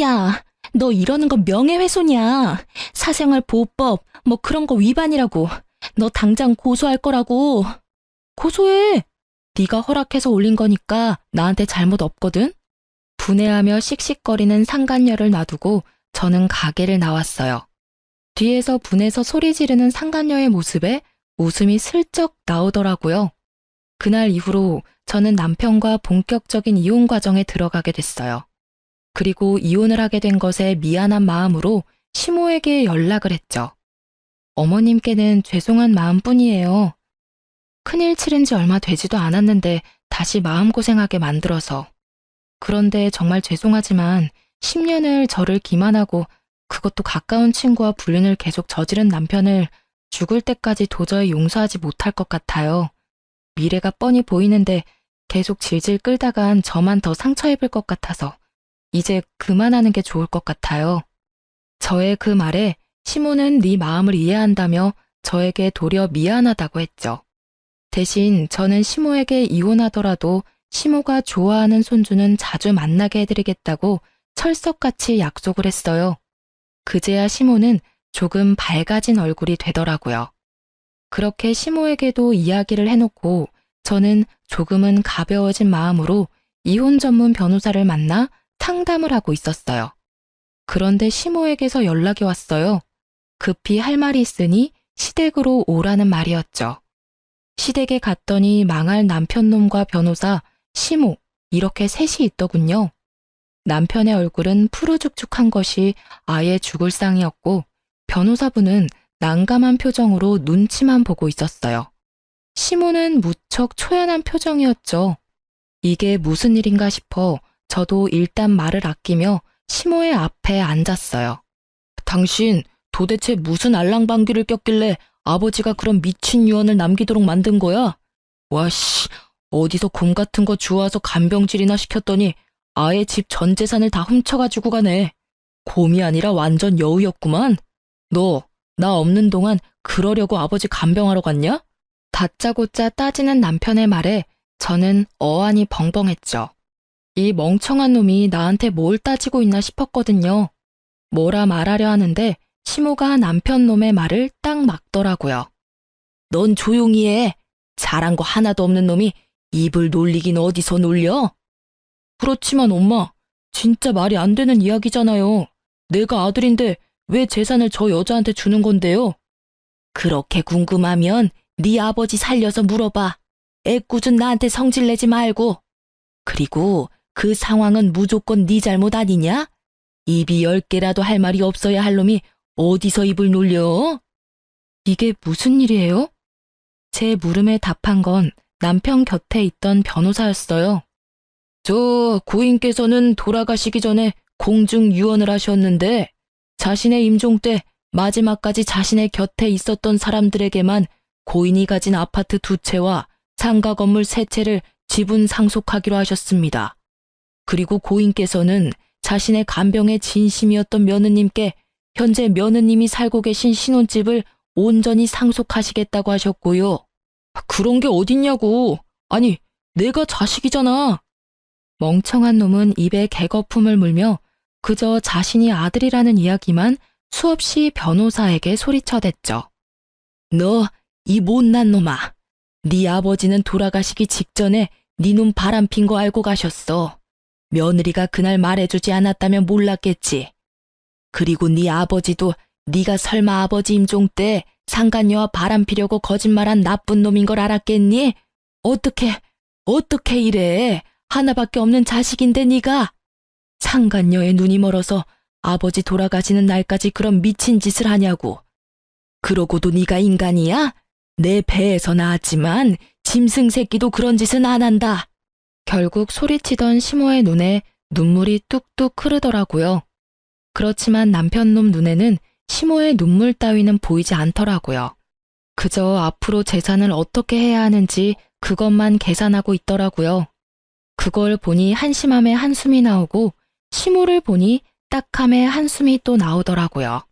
야, 너 이러는 거 명예훼손이야. 사생활 보호법 뭐 그런 거 위반이라고. 너 당장 고소할 거라고. 고소해. 네가 허락해서 올린 거니까 나한테 잘못 없거든. 분해하며 씩씩거리는 상간녀를 놔두고 저는 가게를 나왔어요. 뒤에서 분해서 소리 지르는 상간녀의 모습에 웃음이 슬쩍 나오더라고요. 그날 이후로 저는 남편과 본격적인 이혼 과정에 들어가게 됐어요. 그리고 이혼을 하게 된 것에 미안한 마음으로 시모에게 연락을 했죠. 어머님께는 죄송한 마음뿐이에요. 큰일 치른 지 얼마 되지도 않았는데 다시 마음고생하게 만들어서. 그런데 정말 죄송하지만 10년을 저를 기만하고 그것도 가까운 친구와 불륜을 계속 저지른 남편을 죽을 때까지 도저히 용서하지 못할 것 같아요. 미래가 뻔히 보이는데 계속 질질 끌다간 저만 더 상처 입을 것 같아서 이제 그만하는 게 좋을 것 같아요. 저의 그 말에 시모는 네 마음을 이해한다며 저에게 도리어 미안하다고 했죠. 대신 저는 시모에게 이혼하더라도 시모가 좋아하는 손주는 자주 만나게 해드리겠다고 철석같이 약속을 했어요. 그제야 시모는 조금 밝아진 얼굴이 되더라고요. 그렇게 시모에게도 이야기를 해놓고 저는 조금은 가벼워진 마음으로 이혼 전문 변호사를 만나 상담을 하고 있었어요. 그런데 시모에게서 연락이 왔어요. 급히 할 말이 있으니 시댁으로 오라는 말이었죠. 시댁에 갔더니 망할 남편놈과 변호사, 시모 이렇게 셋이 있더군요. 남편의 얼굴은 푸르죽죽한 것이 아예 죽을 상이었고 변호사분은 난감한 표정으로 눈치만 보고 있었어요. 시모는 무척 초연한 표정이었죠. 이게 무슨 일인가 싶어 저도 일단 말을 아끼며 시모의 앞에 앉았어요. 당신 도대체 무슨 알랑방귀를 꼈길래 아버지가 그런 미친 유언을 남기도록 만든 거야? 와씨, 어디서 곰 같은 거 주워와서 간병질이나 시켰더니 아예 집 전 재산을 다 훔쳐가지고 가네. 곰이 아니라 완전 여우였구만. 너 나 없는 동안 그러려고 아버지 간병하러 갔냐? 다짜고짜 따지는 남편의 말에 저는 어안이 벙벙했죠. 이 멍청한 놈이 나한테 뭘 따지고 있나 싶었거든요. 뭐라 말하려 하는데 시모가 남편 놈의 말을 딱 막더라고요. 넌 조용히 해. 잘한 거 하나도 없는 놈이 입을 놀리긴 어디서 놀려? 그렇지만 엄마, 진짜 말이 안 되는 이야기잖아요. 내가 아들인데 왜 재산을 저 여자한테 주는 건데요? 그렇게 궁금하면 네 아버지 살려서 물어봐. 애꿎은 나한테 성질내지 말고. 그리고 그 상황은 무조건 네 잘못 아니냐? 입이 10개라도 할 말이 없어야 할 놈이 어디서 입을 놀려? 이게 무슨 일이에요? 제 물음에 답한 건 남편 곁에 있던 변호사였어요. 저 고인께서는 돌아가시기 전에 공중 유언을 하셨는데 자신의 임종 때 마지막까지 자신의 곁에 있었던 사람들에게만 고인이 가진 아파트 2채와 상가 건물 3채를 지분 상속하기로 하셨습니다. 그리고 고인께서는 자신의 간병에 진심이었던 며느님께 현재 며느님이 살고 계신 신혼집을 온전히 상속하시겠다고 하셨고요. 그런 게 어딨냐고. 아니, 내가 자식이잖아. 멍청한 놈은 입에 개거품을 물며 그저 자신이 아들이라는 이야기만 수없이 변호사에게 소리쳐댔죠. 너, 이 못난 놈아. 네 아버지는 돌아가시기 직전에 네 놈 바람핀 거 알고 가셨어. 며느리가 그날 말해주지 않았다면 몰랐겠지. 그리고 네 아버지도 네가 설마 아버지 임종 때 상간녀와 바람피려고 거짓말한 나쁜 놈인 걸 알았겠니? 어떻게 이래? 하나밖에 없는 자식인데 네가. 상간녀의 눈이 멀어서 아버지 돌아가시는 날까지 그런 미친 짓을 하냐고. 그러고도 네가 인간이야? 내 배에서 나왔지만 짐승 새끼도 그런 짓은 안 한다. 결국 소리치던 시모의 눈에 눈물이 뚝뚝 흐르더라고요. 그렇지만 남편놈 눈에는 시모의 눈물 따위는 보이지 않더라고요. 그저 앞으로 재산을 어떻게 해야 하는지 그것만 계산하고 있더라고요. 그걸 보니 한심함에 한숨이 나오고 시모를 보니 딱함에 한숨이 또 나오더라고요.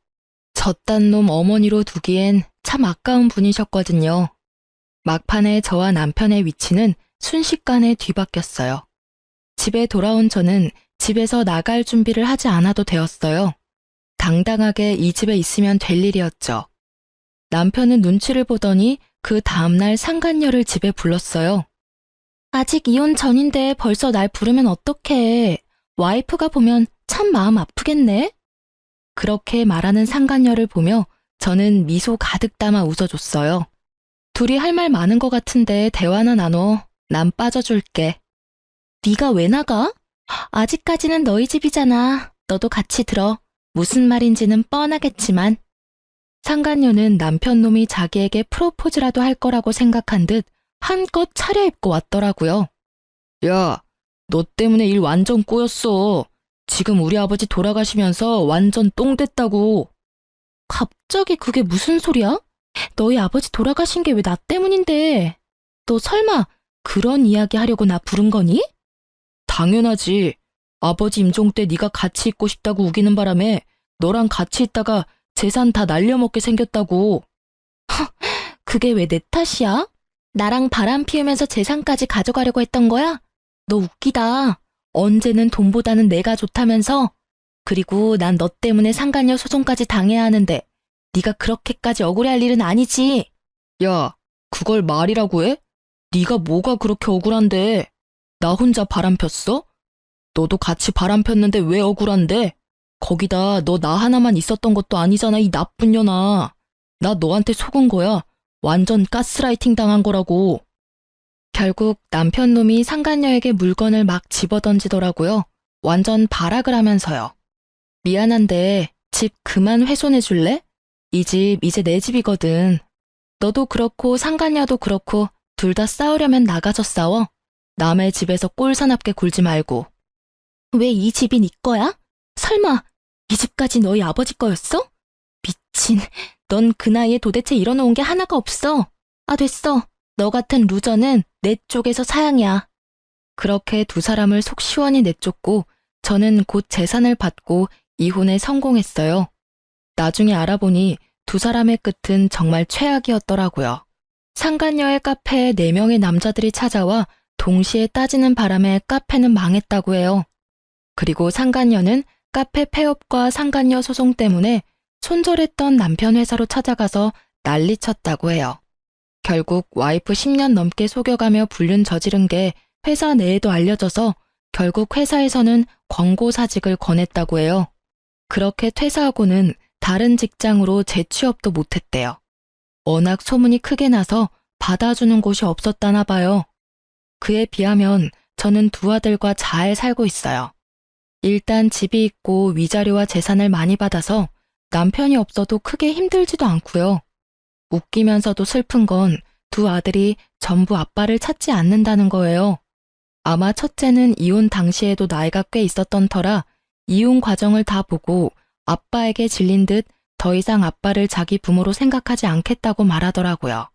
저딴 놈 어머니로 두기엔 참 아까운 분이셨거든요. 막판에 저와 남편의 위치는 순식간에 뒤바뀌었어요. 집에 돌아온 저는 집에서 나갈 준비를 하지 않아도 되었어요. 당당하게 이 집에 있으면 될 일이었죠. 남편은 눈치를 보더니 그 다음날 상간녀를 집에 불렀어요. 아직 이혼 전인데 벌써 날 부르면 어떡해. 와이프가 보면 참 마음 아프겠네. 그렇게 말하는 상간녀를 보며 저는 미소 가득 담아 웃어줬어요. 둘이 할 말 많은 것 같은데 대화나 나눠. 난 빠져줄게. 네가 왜 나가? 아직까지는 너희 집이잖아. 너도 같이 들어. 무슨 말인지는 뻔하겠지만. 상간녀는 남편 놈이 자기에게 프로포즈라도 할 거라고 생각한 듯 한껏 차려입고 왔더라고요. 야, 너 때문에 일 완전 꼬였어. 지금 우리 아버지 돌아가시면서 완전 똥 됐다고. 갑자기 그게 무슨 소리야? 너희 아버지 돌아가신 게 왜 나 때문인데? 너 설마 그런 이야기 하려고 나 부른 거니? 당연하지. 아버지 임종 때 네가 같이 있고 싶다고 우기는 바람에 너랑 같이 있다가 재산 다 날려먹게 생겼다고. 그게 왜 내 탓이야? 나랑 바람 피우면서 재산까지 가져가려고 했던 거야? 너 웃기다. 언제는 돈보다는 내가 좋다면서? 그리고 난 너 때문에 상간녀 소송까지 당해야 하는데 네가 그렇게까지 억울해할 일은 아니지. 야, 그걸 말이라고 해? 네가 뭐가 그렇게 억울한데? 나 혼자 바람 폈어? 너도 같이 바람 폈는데 왜 억울한데? 거기다 너 나 하나만 있었던 것도 아니잖아, 이 나쁜 년아. 나 너한테 속은 거야. 완전 가스라이팅 당한 거라고. 결국 남편 놈이 상간녀에게 물건을 막 집어던지더라고요. 완전 발악을 하면서요. 미안한데 집 그만 훼손해 줄래? 이 집 이제 내 집이거든. 너도 그렇고 상간녀도 그렇고 둘 다 싸우려면 나가서 싸워. 남의 집에서 꼴사납게 굴지 말고. 왜 이 집이 네 거야? 설마 이 집까지 너희 아버지 거였어? 미친, 넌 그 나이에 도대체 일어놓은 게 하나가 없어. 아, 됐어. 너 같은 루저는 내 쪽에서 사양이야. 그렇게 두 사람을 속 시원히 내쫓고 저는 곧 재산을 받고 이혼에 성공했어요. 나중에 알아보니 두 사람의 끝은 정말 최악이었더라고요. 상간녀의 카페에 4명의 남자들이 찾아와 동시에 따지는 바람에 카페는 망했다고 해요. 그리고 상간녀는 카페 폐업과 상간녀 소송 때문에 손절했던 남편 회사로 찾아가서 난리쳤다고 해요. 결국 와이프 10년 넘게 속여가며 불륜 저지른 게 회사 내에도 알려져서 결국 회사에서는 권고사직을 권했다고 해요. 그렇게 퇴사하고는 다른 직장으로 재취업도 못했대요. 워낙 소문이 크게 나서 받아주는 곳이 없었다나 봐요. 그에 비하면 저는 두 아들과 잘 살고 있어요. 일단 집이 있고 위자료와 재산을 많이 받아서 남편이 없어도 크게 힘들지도 않고요. 웃기면서도 슬픈 건 두 아들이 전부 아빠를 찾지 않는다는 거예요. 아마 첫째는 이혼 당시에도 나이가 꽤 있었던 터라 이혼 과정을 다 보고 아빠에게 질린 듯 더 이상 아빠를 자기 부모로 생각하지 않겠다고 말하더라고요.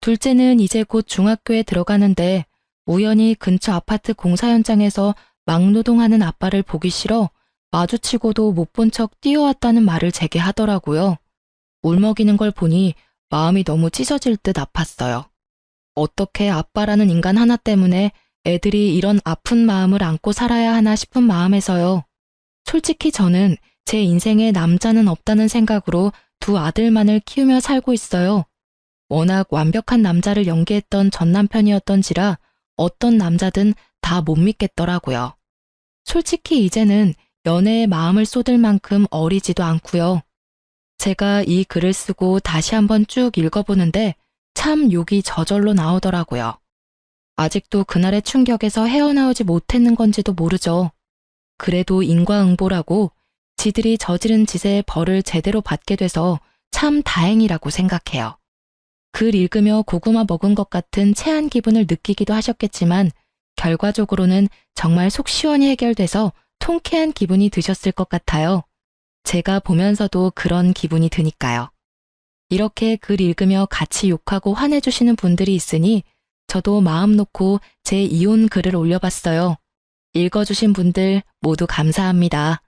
둘째는 이제 곧 중학교에 들어가는데 우연히 근처 아파트 공사 현장에서 막노동하는 아빠를 보기 싫어 마주치고도 못 본 척 뛰어왔다는 말을 제게 하더라고요. 울먹이는 걸 보니 마음이 너무 찢어질 듯 아팠어요. 어떻게 아빠라는 인간 하나 때문에 애들이 이런 아픈 마음을 안고 살아야 하나 싶은 마음에서요. 솔직히 저는 제 인생에 남자는 없다는 생각으로 두 아들만을 키우며 살고 있어요. 워낙 완벽한 남자를 연기했던 전 남편이었던지라 어떤 남자든 다 못 믿겠더라고요. 솔직히 이제는 연애에 마음을 쏟을 만큼 어리지도 않고요. 제가 이 글을 쓰고 다시 한번 쭉 읽어보는데 참 욕이 저절로 나오더라고요. 아직도 그날의 충격에서 헤어나오지 못했는 건지도 모르죠. 그래도 인과응보라고 지들이 저지른 짓의 벌을 제대로 받게 돼서 참 다행이라고 생각해요. 글 읽으며 고구마 먹은 것 같은 체한 기분을 느끼기도 하셨겠지만 결과적으로는 정말 속 시원히 해결돼서 통쾌한 기분이 드셨을 것 같아요. 제가 보면서도 그런 기분이 드니까요. 이렇게 글 읽으며 같이 욕하고 화내주시는 분들이 있으니 저도 마음 놓고 제 이혼 글을 올려봤어요. 읽어주신 분들 모두 감사합니다.